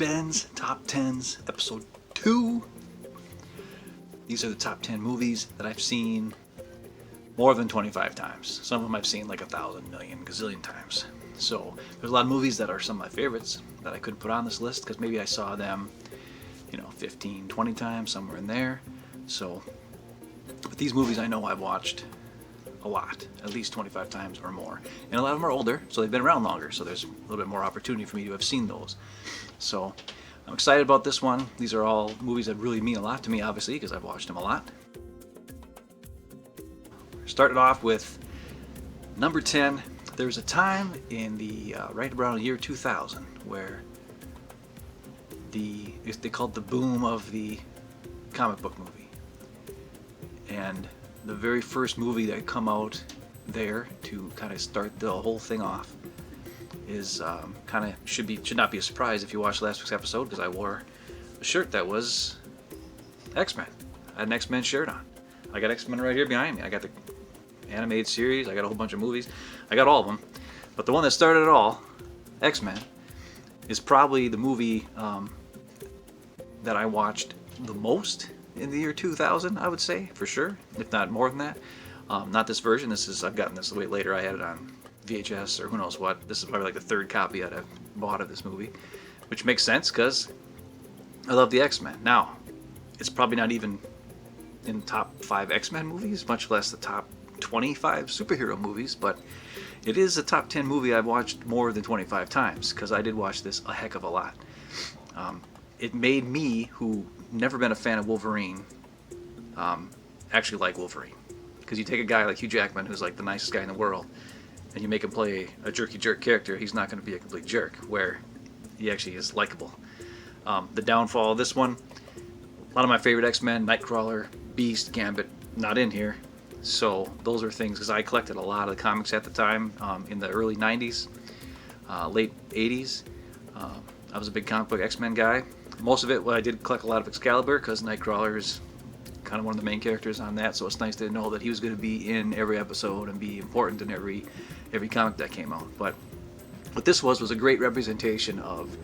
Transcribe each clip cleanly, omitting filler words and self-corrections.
Ben's Top 10s, Episode 2. These are the top 10 movies that I've seen more than 25 times. Some of them I've seen like 1,000, million, gazillion times. So there's a lot of movies that are some of my favorites that I couldn't put on this list because maybe I saw them, 15, 20 times, somewhere in there. So, but these movies I know I've watched a lot, at least 25 times or more. And a lot of them are older, so they've been around longer, so there's a little bit more opportunity for me to have seen those. So I'm excited about this one. These are all movies that really mean a lot to me, obviously, because I've watched them a lot. Started off with number 10. There's a time in the right around the year 2000 where they called the boom of the comic book movie, and the very first movie that come out there to kind of start the whole thing off is should not be a surprise if you watched last week's episode, because I wore a shirt that was X-Men. I had an X-Men shirt on. I got X-Men right here behind me. I got the animated series. I got a whole bunch of movies. I got all of them. But the one that started it all, X-Men, is probably the movie that I watched the most in the year 2000, I would say, for sure, if not more than that. Not this version. I've gotten this way later. I had it on VHS or who knows what. This is probably like the third copy that I've bought of this movie, which makes sense because I love the X-Men. Now, it's probably not even in the top 5 X-Men movies, much less the top 25 superhero movies, but it is a top 10 movie I've watched more than 25 times because I did watch this a heck of a lot. It made me, who never been a fan of Wolverine, actually like Wolverine. Because you take a guy like Hugh Jackman, who's like the nicest guy in the world, and you make him play a jerky jerk character, he's not going to be a complete jerk, where he actually is likable. The downfall of this one, a lot of my favorite X-Men, Nightcrawler, Beast, Gambit, not in here. So those are things, because I collected a lot of the comics at the time, in the early 90s, late 80s. I was a big comic book X-Men guy. Most of it, I did collect a lot of Excalibur, because Nightcrawler is kind of one of the main characters on that, so it's nice to know that he was going to be in every episode and be important in every comic that came out. But what this was a great representation of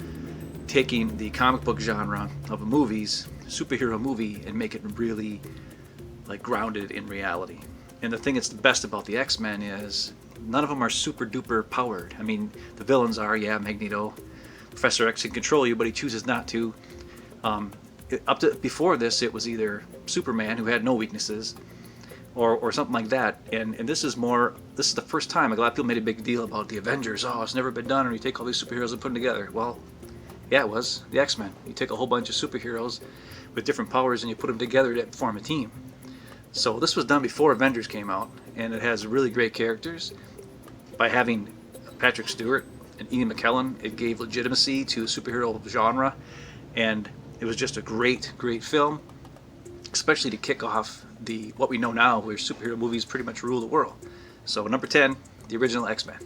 taking the comic book genre of a superhero movie, and make it really like grounded in reality. And the thing that's the best about the X-Men is none of them are super duper powered. I mean, the villains are, Magneto. Professor X can control you, but he chooses not to. Up to before this, it was either Superman, who had no weaknesses, or something like that. And this is the first time, like, a lot of people made a big deal about the Avengers. Oh, it's never been done, and you take all these superheroes and put them together. Well, yeah, it was the X-Men. You take a whole bunch of superheroes with different powers and you put them together to form a team. So this was done before Avengers came out, and it has really great characters. By having Patrick Stewart and Ian McKellen, it gave legitimacy to the superhero genre, and it was just a great, great film, especially to kick off what we know now, where superhero movies pretty much rule the world. So number 10, the original X-Men.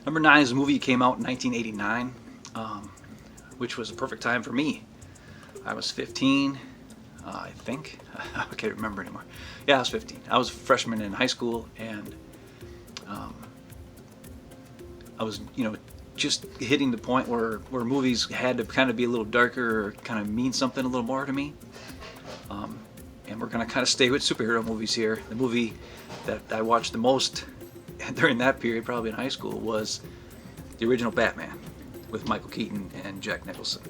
Number 9 is a movie that came out in 1989, which was a perfect time for me. I was 15, I think. I can't remember anymore. Yeah, I was 15. I was a freshman in high school, and I was, just hitting the point where movies had to kind of be a little darker or kind of mean something a little more to me. And we're going to kind of stay with superhero movies here. The movie that I watched the most during that period, probably in high school, was the original Batman with Michael Keaton and Jack Nicholson.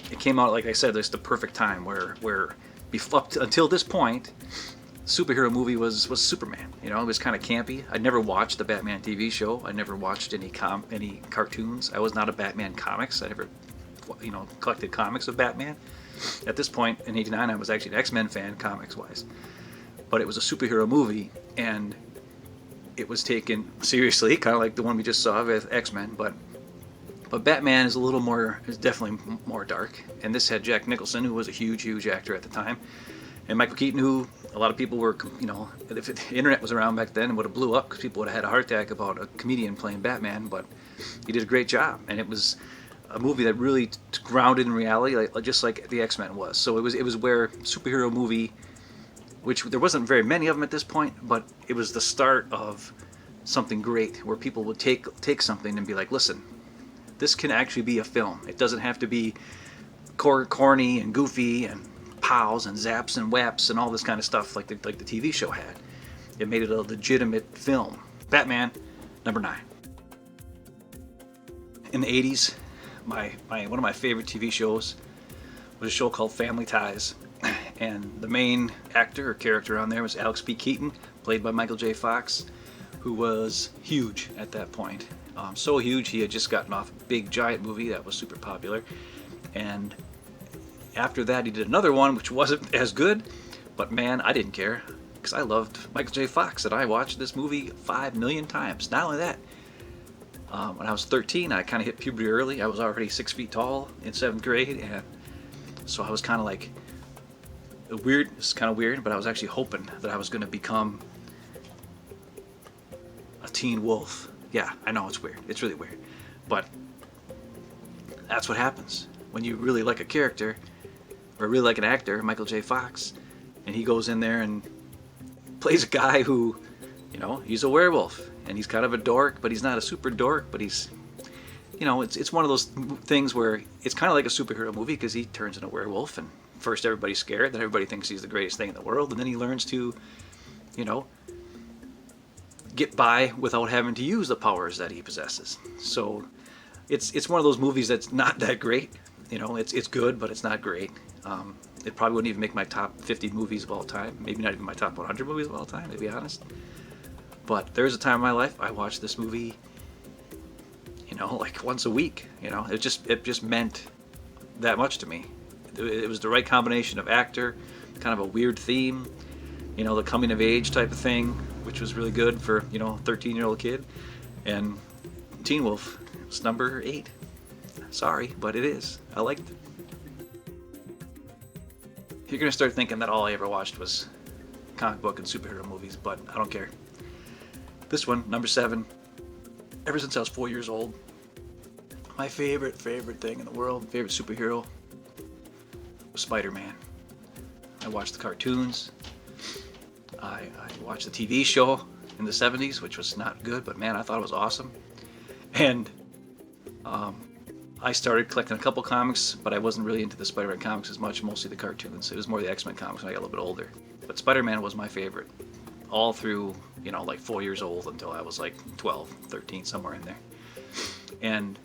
It came out, like I said, it's the perfect time where until this point, superhero movie was Superman. It was kind of campy. I never watched the Batman TV show. I never watched any cartoons. I was not a Batman comics. I never collected comics of Batman. At this point in '89, I was actually an X-Men fan, comics wise. But it was a superhero movie, and it was taken seriously, kind of like the one we just saw with X-Men, but Batman is definitely more dark. And this had Jack Nicholson, who was a huge, huge actor at the time, and Michael Keaton, who a lot of people were, if the internet was around back then, it would have blew up because people would have had a heart attack about a comedian playing Batman. But he did a great job, and it was a movie that really grounded in reality, just like the X-Men was. So it was where superhero movie, which there wasn't very many of them at this point, but it was the start of something great, where people would take something and be like, listen, This can actually be a film. It doesn't have to be corny and goofy and pows and zaps and waps and all this kind of stuff like the TV show had. It made it a legitimate film. Batman, number 9. In the 80s, one of my favorite TV shows was a show called Family Ties. And the main actor or character on there was Alex P. Keaton, played by Michael J. Fox, who was huge at that point. So huge, he had just gotten off a big giant movie that was super popular. And after that, he did another one which wasn't as good, but man, I didn't care because I loved Michael J. Fox, and I watched this movie 5 million times. Not only that, when I was 13, I kind of hit puberty early. I was already 6 feet tall in 7th grade, and so I was kind of like weird. It's kind of weird, but I was actually hoping that I was going to become a teen wolf. Yeah, I know it's weird. It's really weird, but that's what happens when you really like a character or really like an actor, Michael J. Fox, and he goes in there and plays a guy who, you know, he's a werewolf and he's kind of a dork, but he's not a super dork, but he's, you know, it's one of those things where it's kind of like a superhero movie because he turns into a werewolf, and first everybody's scared, then everybody thinks he's the greatest thing in the world, and then he learns to, you know, get by without having to use the powers that he possesses. So it's one of those movies that's not that great. You know, it's good, but it's not great. It probably wouldn't even make my top 50 movies of all time. Maybe not even my top 100 movies of all time, to be honest. But there was a time in my life I watched this movie, you know, like once a week. You know, it just meant that much to me. It was the right combination of actor, kind of a weird theme, you know, the coming of age type of thing, which was really good for, you know, 13-year-old kid. And Teen Wolf, it's number 8. Sorry, but it is. I liked it. You're going to start thinking that all I ever watched was comic book and superhero movies, but I don't care. This one, number 7, ever since I was 4 years old, my favorite thing in the world, favorite superhero, was Spider-Man. I watched the cartoons. I watched the TV show in the 70s, which was not good, but man, I thought it was awesome. And I started collecting a couple comics, but I wasn't really into the Spider-Man comics as much, mostly the cartoons. It was more the X-Men comics when I got a little bit older. But Spider-Man was my favorite, all through, you know, like 4 years old until I was like 12, 13, somewhere in there. And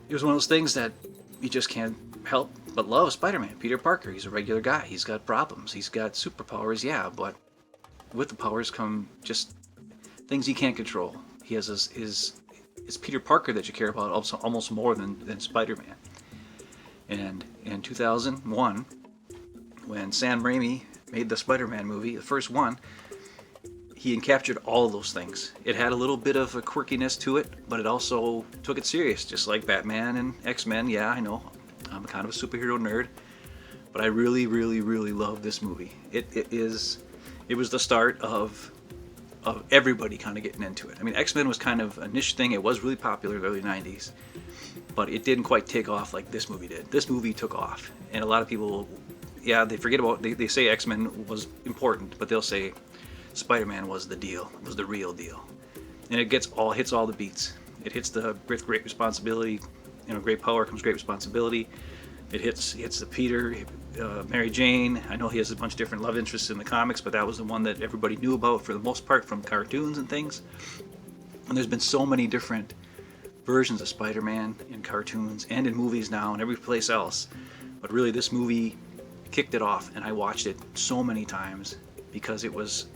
it was one of those things that you just can't help but love Spider-Man. Peter Parker, he's a regular guy. He's got problems. He's got superpowers, yeah, but with the powers come just things he can't control. He has it's Peter Parker that you care about also almost more than Spider-Man. And in 2001, when Sam Raimi made the Spider-Man movie, the first one, he encaptured all of those things. It had a little bit of a quirkiness to it, but it also took it serious, just like Batman and X-Men. Yeah, I know, I'm kind of a superhero nerd, but I really, really, really love this movie. It was the start of everybody kind of getting into it. I mean, X-Men was kind of a niche thing. It was really popular in the early 90s, but it didn't quite take off like this movie did. This movie took off, and a lot of people, yeah, they forget about, they say X-Men was important, but they'll say Spider-Man was the deal, was the real deal. And it hits all the beats. It hits the with great responsibility, you know, great power comes great responsibility. It hits the Peter, Mary Jane. I know he has a bunch of different love interests in the comics, but that was the one that everybody knew about for the most part from cartoons and things. And there's been so many different versions of Spider-Man in cartoons and in movies now and every place else. But really this movie kicked it off, and I watched it so many times because it was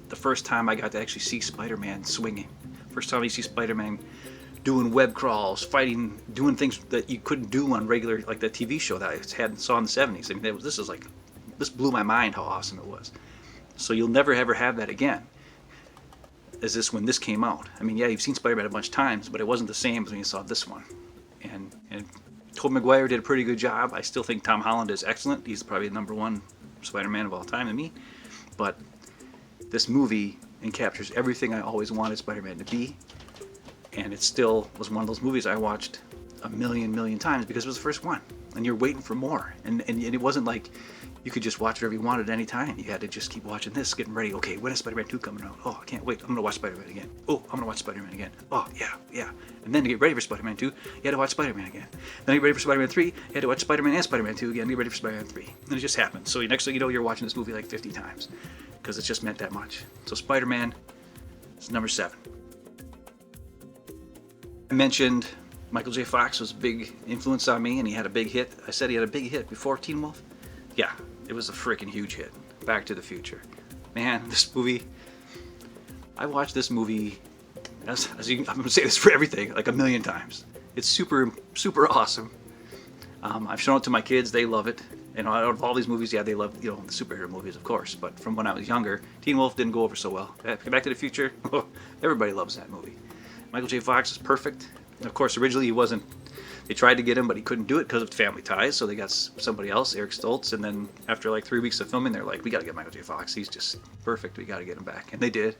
the first time I got to actually see Spider-Man swinging. First time you see Spider-Man doing web crawls, fighting, doing things that you couldn't do on regular, like the TV show that I saw in the 70s. I mean, this blew my mind how awesome it was. So you'll never ever have that again, as this when this came out. I mean, yeah, you've seen Spider-Man a bunch of times, but it wasn't the same as when you saw this one. And Tobey Maguire did a pretty good job. I still think Tom Holland is excellent. He's probably the number 1 Spider-Man of all time to me. But this movie encaptures everything I always wanted Spider-Man to be. And it still was one of those movies I watched a million times because it was the first one, and you're waiting for more. And it wasn't like you could just watch whatever you wanted at any time. You had to just keep watching this, getting ready. Okay, when is Spider-Man 2 coming out? Oh, I can't wait. I'm going to watch Spider-Man again. Oh, I'm going to watch Spider-Man again. Oh, yeah. And then to get ready for Spider-Man 2, you had to watch Spider-Man again. Then to get ready for Spider-Man 3, you had to watch Spider-Man and Spider-Man 2 again to get ready for Spider-Man 3. And it just happened. So next thing you know, you're watching this movie like 50 times because it's just meant that much. So Spider-Man is number 7. I mentioned Michael J. Fox was a big influence on me, and he had a big hit. I said he had a big hit before Teen Wolf. Yeah, it was a freaking huge hit. Back to the Future. Man, this movie, I watched this movie, I'm going to say this for everything, like a million times. It's super, super awesome. I've shown it to my kids. They love it. And out of all these movies, yeah, they love, the superhero movies, of course. But from when I was younger, Teen Wolf didn't go over so well. Back to the Future, everybody loves that movie. Michael J. Fox is perfect. Of course, originally he wasn't. They tried to get him, but he couldn't do it because of family ties. So they got somebody else, Eric Stoltz. And then after like 3 weeks of filming, they're like, "We got to get Michael J. Fox. He's just perfect. We got to get him back." And they did.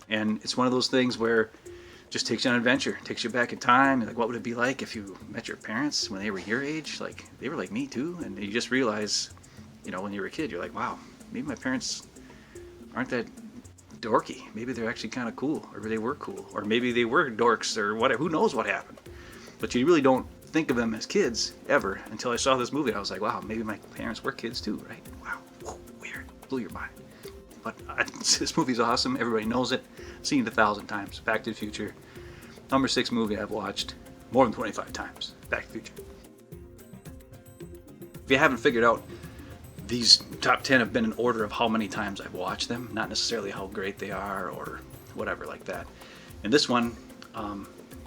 And it's one of those things where it just takes you on an adventure, takes you back in time. Like, what would it be like if you met your parents when they were your age? Like, they were like me too. And you just realize, when you were a kid, you're like, wow, maybe my parents aren't that dorky. Maybe they're actually kind of cool, or they were cool, or maybe they were dorks, or whatever. Who knows what happened? But you really don't think of them as kids ever until I saw this movie. I was like, wow, maybe my parents were kids too, right? Wow, whoa, weird, blew your mind. But this movie's awesome. Everybody knows it. Seen it 1,000 times. Back to the Future, number 6 movie I've watched more than 25 times. Back to the Future. If you haven't figured out, these top 10 have been in order of how many times I've watched them, not necessarily how great they are or whatever like that. And this one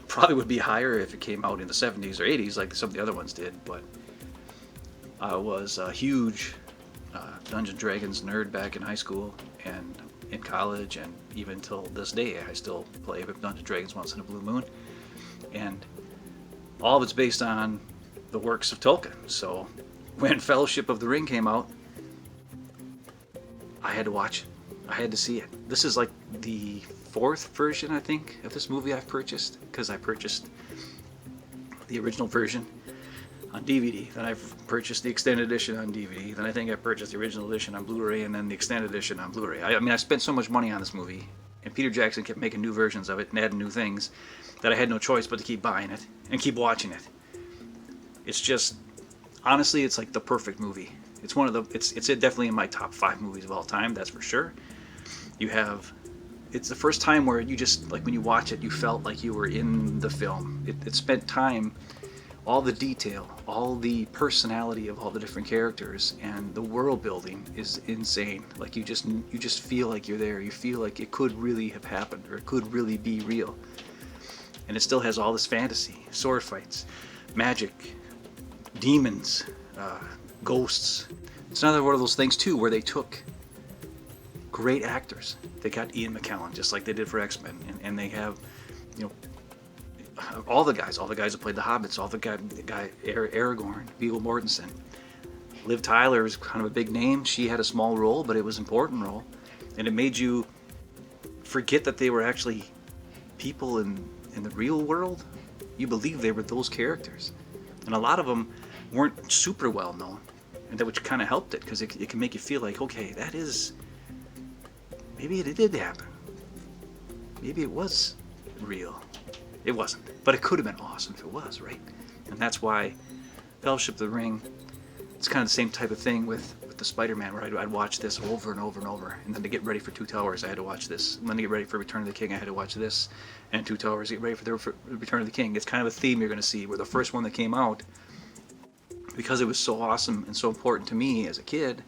probably would be higher if it came out in the 70s or 80s like some of the other ones did, but I was a huge Dungeons & Dragons nerd back in high school and in college, and even till this day I still play with Dungeons & Dragons once in a blue moon. And all of it's based on the works of Tolkien. So when Fellowship of the Ring came out, I had to watch it. I had to see it. This is like the 4th version, I think, of this movie I've purchased, because I purchased the original version on DVD, then I've purchased the extended edition on DVD, then I think I purchased the original edition on Blu-ray, and then the extended edition on Blu-ray. I mean, I spent so much money on this movie, and Peter Jackson kept making new versions of it and adding new things, that I had no choice but to keep buying it and keep watching it. It's just, honestly, it's like the perfect movie. It's one of the, it's definitely in my top 5 movies of all time, that's for sure. It's the first time where you just, like when you watch it, you felt like you were in the film. It spent time, all the detail, all the personality of all the different characters, and the world building is insane. Like you just feel like you're there. You feel like it could really have happened, or it could really be real. And it still has all this fantasy, sword fights, magic, demons, ghosts. It's another one of those things too where they took great actors. They got Ian McKellen, just like they did for X-Men, and they have, all the guys that played the Hobbits, all the guy Aragorn, Viggo Mortensen. Liv Tyler was kind of a big name. She had a small role, but it was an important role, and it made you forget that they were actually people in the real world. You believe they were those characters, and a lot of them weren't super well known, and that which kind of helped it, because it can make you feel like, okay, that is, maybe it did happen. Maybe it was real. It wasn't, but it could have been awesome if it was, right? And that's why Fellowship of the Ring, it's kind of the same type of thing with the Spider-Man, where I'd watch this over and over and over, and then to get ready for Two Towers, I had to watch this. And then to get ready for Return of the King, I had to watch this, and Two Towers, to get ready for Return of the King. It's kind of a theme you're going to see, where the first one that came out, because it was so awesome and so important to me as a kid,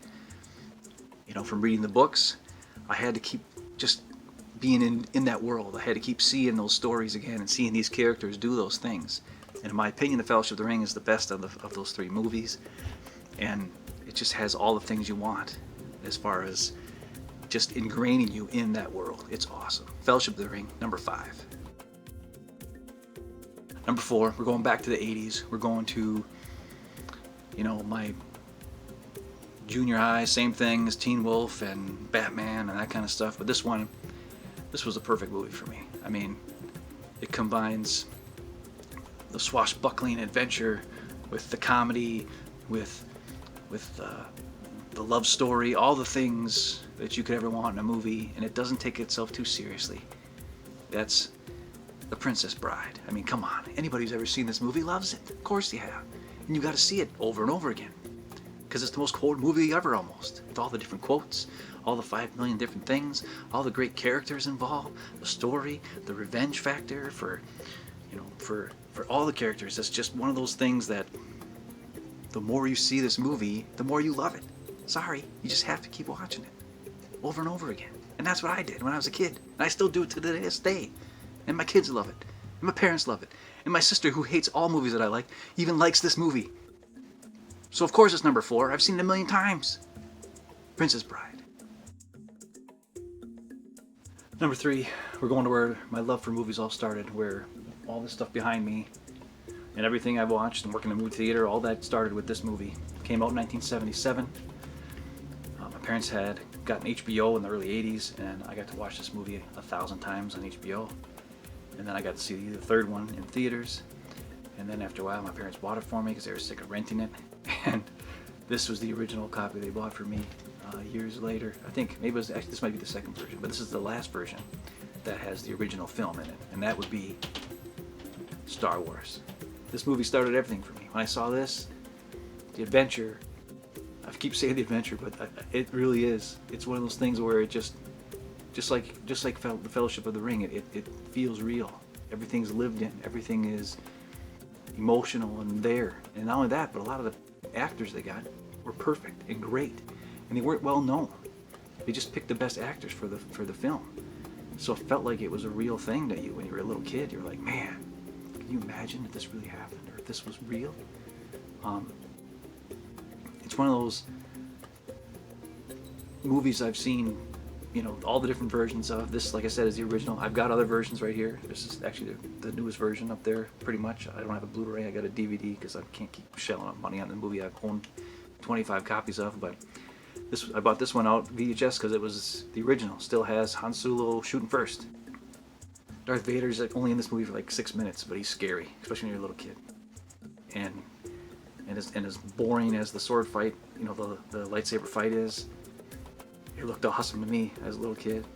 from reading the books, I had to keep just being in that world. I had to keep seeing those stories again and seeing these characters do those things. And in my opinion, The Fellowship of the Ring is the best of those 3 movies. And it just has all the things you want as far as just ingraining you in that world. It's awesome. Fellowship of the Ring, number 5. Number 4, we're going back to the 80s. We're going to, my junior high, same thing as Teen Wolf and Batman and that kind of stuff. But this was a perfect movie for me. I mean, it combines the swashbuckling adventure with the comedy, with the love story, all the things that you could ever want in a movie, and it doesn't take itself too seriously. That's The Princess Bride. I mean, come on. Anybody who's ever seen this movie loves it. Of course you have. And you got to see it over and over again. Because it's the most quoted movie ever, almost. With all the different quotes, all the 5 million different things, all the great characters involved, the story, the revenge factor for all the characters. It's just one of those things that the more you see this movie, the more you love it. Sorry, you just have to keep watching it over and over again. And that's what I did when I was a kid. And I still do it to this day. And my kids love it. And my parents love it. And my sister, who hates all movies that I like, even likes this movie. So of course it's number 4. I've seen it a million times. Princess Bride. Number 3, we're going to where my love for movies all started, where all this stuff behind me and everything I've watched and working in the movie theater, all that started with this movie. It came out in 1977. My parents had gotten HBO in the early 80s, and I got to watch this movie 1,000 times on HBO. And then I got to see the third one in theaters. And then after a while, my parents bought it for me because they were sick of renting it. And this was the original copy they bought for me years later. I think maybe this might be the second version, but this is the last version that has the original film in it, and that would be Star Wars. This movie started everything for me. When I saw this, the adventure, I keep saying the adventure, but it really is. It's one of those things where it just like the Fellowship of the Ring, it feels real. Everything's lived in. Everything is emotional and there. And not only that, but a lot of the actors they got were perfect and great, and they weren't well known. They just picked the best actors for the film. So it felt like it was a real thing to you when you were a little kid. You were like, man, can you imagine if this really happened, or if this was real? It's one of those movies I've seen, all the different versions of. This, like I said, is the original. I've got other versions right here. This is actually the newest version up there, pretty much. I don't have a Blu-ray. I got a DVD because I can't keep shelling out money on the movie I've owned 25 copies of. But I bought this one out VHS because it was the original. Still has Han Solo shooting first. Darth Vader's only in this movie for like 6 minutes, but he's scary, especially when you're a little kid. And as boring as the sword fight, the lightsaber fight is, it looked awesome to me as a little kid.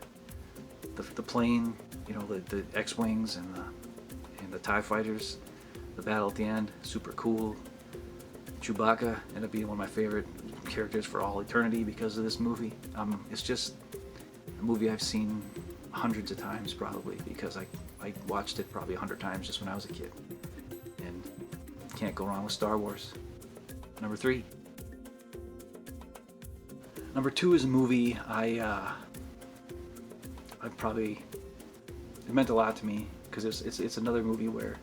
The plane, the X-wings and the TIE fighters, the battle at the end, super cool. Chewbacca ended up being one of my favorite characters for all eternity because of this movie. It's just a movie I've seen hundreds of times probably, because I watched it probably 100 times just when I was a kid. And can't go wrong with Star Wars. Number 3. Number 2 is a movie it meant a lot to me, because it's another movie where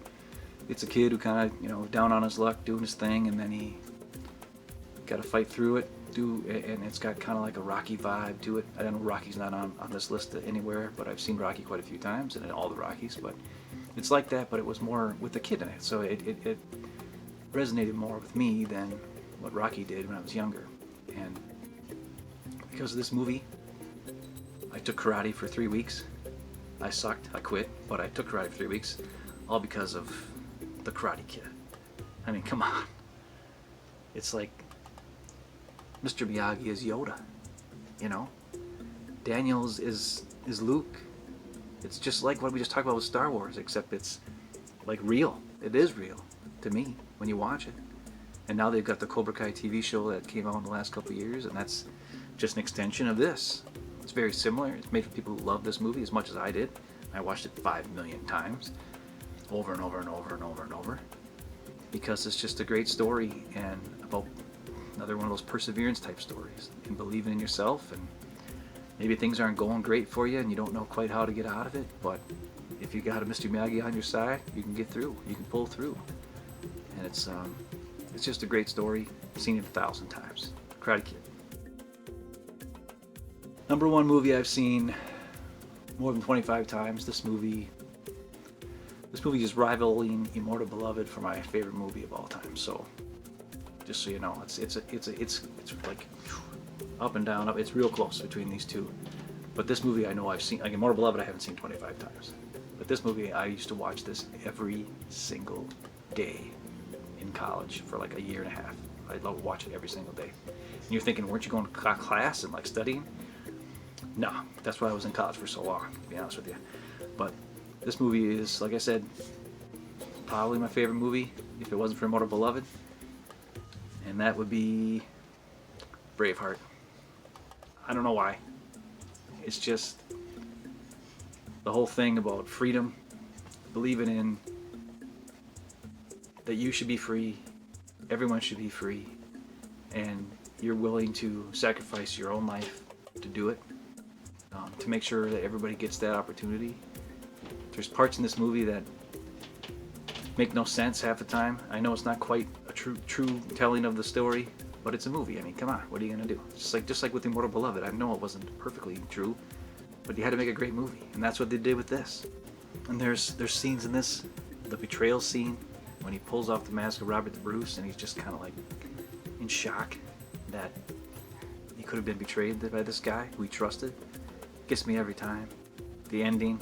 it's a kid who kind of, down on his luck, doing his thing, and then he got to fight through it. And it's got kind of like a Rocky vibe to it. I don't know, Rocky's not on this list anywhere, but I've seen Rocky quite a few times, and all the Rockies. But it's like that, but it was more with the kid in it, so it resonated more with me than what Rocky did when I was younger. And because of this movie, I took karate for 3 weeks. I sucked, I quit, but I took karate for 3 weeks, all because of the Karate Kid. I mean, come on. It's like Mr. Miyagi is Yoda, Daniels is Luke. It's just like what we just talked about with Star Wars, except it's like real. It is real to me when you watch it. And now they've got the Cobra Kai TV show that came out in the last couple of years, and that's just an extension of this. It's very similar. It's made for people who love this movie as much as I did. I watched it 5 million times, over and over and over and over and over, because it's just a great story, and about another one of those perseverance type stories, and believing in yourself. And maybe things aren't going great for you and you don't know quite how to get out of it, but if you got a Mr. Miyagi on your side, you can get through, you can pull through. And it's just a great story. I've seen it 1,000 times. Karate Kid. Number 1 movie I've seen more than 25 times. This movie is rivaling Immortal Beloved for my favorite movie of all time. So just so you know, it's like up and down, up. It's real close between these two. But this movie I know I've seen, like Immortal Beloved I haven't seen 25 times. But this movie, I used to watch this every single day in college for like a year and a half. I'd watch it every single day. And you're thinking, weren't you going to class and like studying? No, that's why I was in college for so long, to be honest with you. But this movie is, like I said, probably my favorite movie if it wasn't for Immortal Beloved. And that would be Braveheart. I don't know why. It's just the whole thing about freedom, believing in that you should be free, everyone should be free, and you're willing to sacrifice your own life to do it, to make sure that everybody gets that opportunity. There's parts in this movie that make no sense half the time. I know it's not quite a true telling of the story, but it's a movie. I mean, come on, what are you gonna do? Just like with Immortal Beloved, I know it wasn't perfectly true, but you had to make a great movie, and that's what they did with this. And there's scenes in this, the betrayal scene, when he pulls off the mask of Robert the Bruce, and he's just kind of like in shock that he could have been betrayed by this guy who he trusted. Gets me every time. The ending.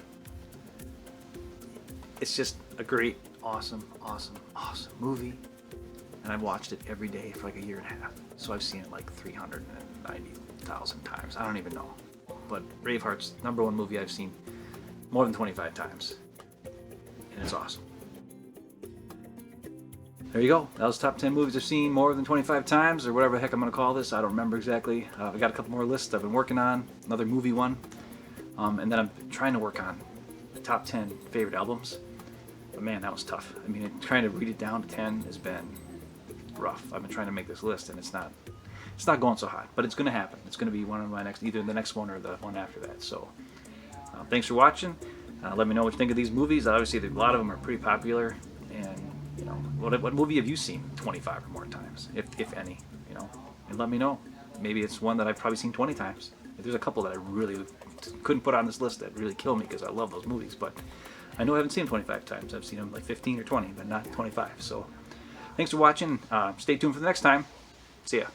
It's just a great, awesome movie. And I've watched it every day for like a year and a half. So I've seen it like 390,000 times. I don't even know. But Braveheart's #1 movie I've seen more than 25 times. And it's awesome. There you go. That was top 10 movies I've seen more than 25 times, or whatever the heck I'm going to call this. I don't remember exactly. I've got a couple more lists I've been working on. Another movie one. And then I'm trying to work on the top 10 favorite albums. But man, that was tough. I mean, trying to read it down to 10 has been rough. I've been trying to make this list, and it's not going so hot. But it's going to happen. It's going to be one of my next, either the next one or the one after that. So thanks for watching. Let me know what you think of these movies. Obviously, a lot of them are pretty popular. And you know, what movie have you seen 25 or more times, if any? You know, and let me know. Maybe it's one that I've probably seen 20 times. There's a couple that I really couldn't put on this list that really kill me because I love those movies. But I know I haven't seen them 25 times. I've seen them like 15 or 20, but not 25. So thanks for watching. Stay tuned for the next time. See ya.